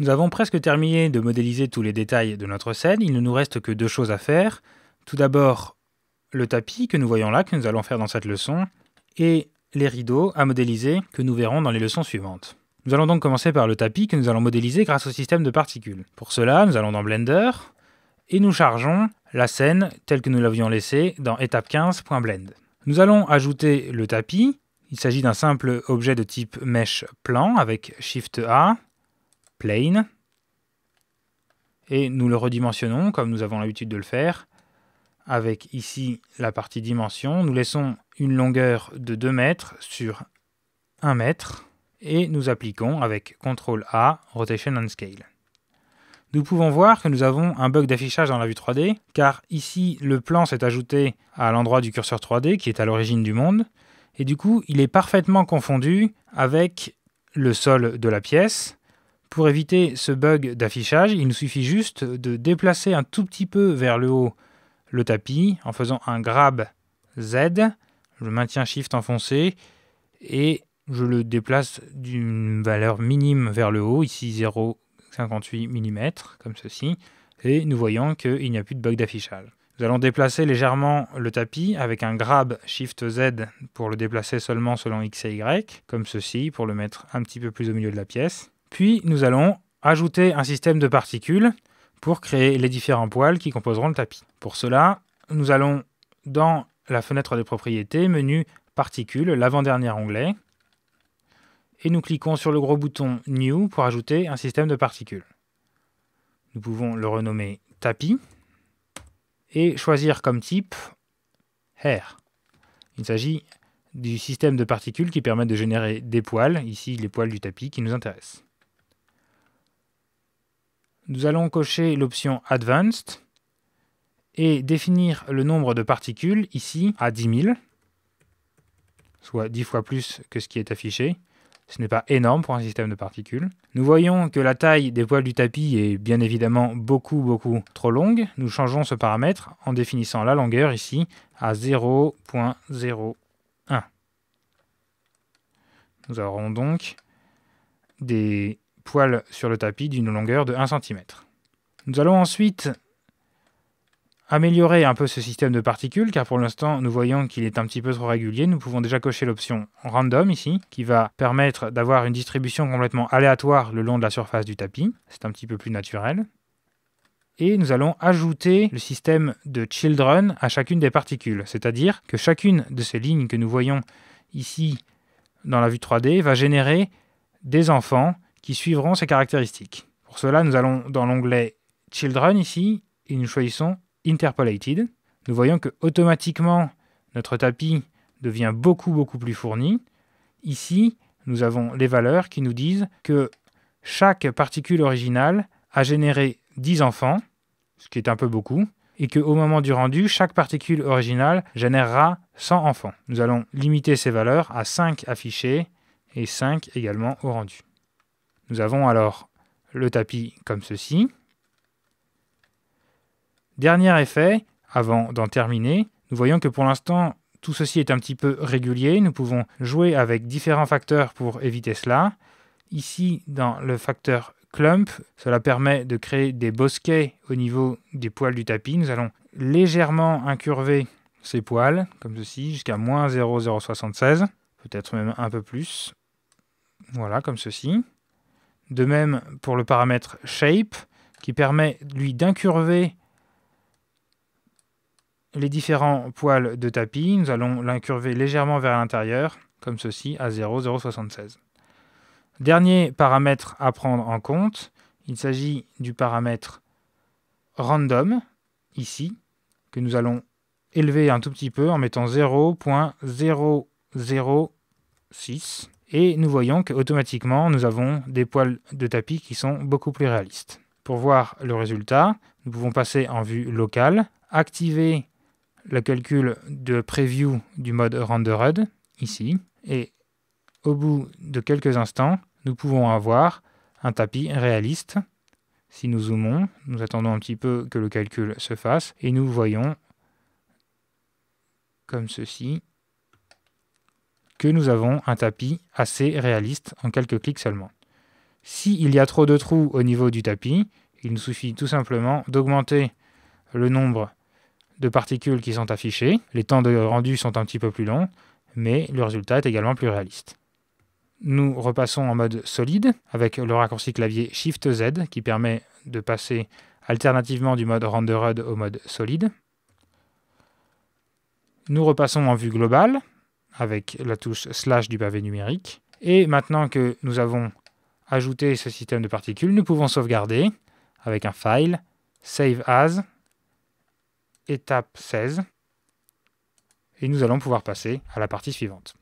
Nous avons presque terminé de modéliser tous les détails de notre scène. Il ne nous reste que deux choses à faire. Tout d'abord, le tapis que nous voyons là, que nous allons faire dans cette leçon, et les rideaux à modéliser que nous verrons dans les leçons suivantes. Nous allons donc commencer par le tapis que nous allons modéliser grâce au système de particules. Pour cela, nous allons dans Blender et nous chargeons la scène telle que nous l'avions laissée dans étape 15.blend. Nous allons ajouter le tapis. Il s'agit d'un simple objet de type Mesh plan avec Shift A, Plane, et nous le redimensionnons comme nous avons l'habitude de le faire avec ici la partie dimension. Nous laissons une longueur de 2 mètres sur 1 mètre et nous appliquons avec CTRL A, Rotation and Scale. Nous pouvons voir que nous avons un bug d'affichage dans la vue 3D, car ici le plan s'est ajouté à l'endroit du curseur 3D qui est à l'origine du monde, et du coup il est parfaitement confondu avec le sol de la pièce. Pour éviter ce bug d'affichage, il nous suffit juste de déplacer un tout petit peu vers le haut le tapis en faisant un grab Z, je maintiens Shift enfoncé et je le déplace d'une valeur minime vers le haut, ici 0,58 mm, comme ceci, et nous voyons qu'il n'y a plus de bug d'affichage. Nous allons déplacer légèrement le tapis avec un grab Shift Z pour le déplacer seulement selon X et Y, comme ceci, pour le mettre un petit peu plus au milieu de la pièce. Puis nous allons ajouter un système de particules pour créer les différents poils qui composeront le tapis. Pour cela, nous allons dans la fenêtre des propriétés, menu particules, l'avant-dernier onglet, et nous cliquons sur le gros bouton New pour ajouter un système de particules. Nous pouvons le renommer tapis et choisir comme type Hair. Il s'agit du système de particules qui permet de générer des poils, ici les poils du tapis qui nous intéressent. Nous allons cocher l'option Advanced et définir le nombre de particules ici à 10 000, soit 10 fois plus que ce qui est affiché. Ce n'est pas énorme pour un système de particules. Nous voyons que la taille des poils du tapis est bien évidemment beaucoup trop longue. Nous changeons ce paramètre en définissant la longueur ici à 0,01. Nous aurons donc des poils sur le tapis d'une longueur de 1 cm. Nous allons ensuite améliorer un peu ce système de particules, car pour l'instant nous voyons qu'il est un petit peu trop régulier. Nous pouvons déjà cocher l'option Random ici, qui va permettre d'avoir une distribution complètement aléatoire le long de la surface du tapis. C'est un petit peu plus naturel. Et nous allons ajouter le système de Children à chacune des particules, c'est-à-dire que chacune de ces lignes que nous voyons ici dans la vue 3D va générer des enfants qui suivront ces caractéristiques. Pour cela, nous allons dans l'onglet Children ici et nous choisissons Interpolated. Nous voyons que automatiquement notre tapis devient beaucoup plus fourni. Ici, nous avons les valeurs qui nous disent que chaque particule originale a généré 10 enfants, ce qui est un peu beaucoup, et qu'au moment du rendu, chaque particule originale générera 100 enfants. Nous allons limiter ces valeurs à 5 affichés et 5 également au rendu. Nous avons alors le tapis comme ceci. Dernier effet, avant d'en terminer, nous voyons que pour l'instant, tout ceci est un petit peu régulier. Nous pouvons jouer avec différents facteurs pour éviter cela. Ici, dans le facteur Clump, cela permet de créer des bosquets au niveau des poils du tapis. Nous allons légèrement incurver ces poils, comme ceci, jusqu'à moins 0,076, peut-être même un peu plus. Voilà, comme ceci. De même pour le paramètre Shape, qui permet, lui, d'incurver les différents poils de tapis. Nous allons l'incurver légèrement vers l'intérieur, comme ceci, à 0,076. Dernier paramètre à prendre en compte, il s'agit du paramètre Random, ici, que nous allons élever un tout petit peu en mettant 0,006. Et nous voyons qu'automatiquement, nous avons des poils de tapis qui sont beaucoup plus réalistes. Pour voir le résultat, nous pouvons passer en vue locale, activer le calcul de preview du mode Rendered, ici, et au bout de quelques instants, nous pouvons avoir un tapis réaliste. Si nous zoomons, nous attendons un petit peu que le calcul se fasse, et nous voyons, comme ceci, que nous avons un tapis assez réaliste en quelques clics seulement. S'il y a trop de trous au niveau du tapis, il nous suffit tout simplement d'augmenter le nombre de particules qui sont affichées. Les temps de rendu sont un petit peu plus longs, mais le résultat est également plus réaliste. Nous repassons en mode solide avec le raccourci clavier Shift Z qui permet de passer alternativement du mode rendered au mode solide. Nous repassons en vue globale avec la touche / du pavé numérique. Et maintenant que nous avons ajouté ce système de particules, nous pouvons sauvegarder avec un file, Save As, étape 16. Et nous allons pouvoir passer à la partie suivante.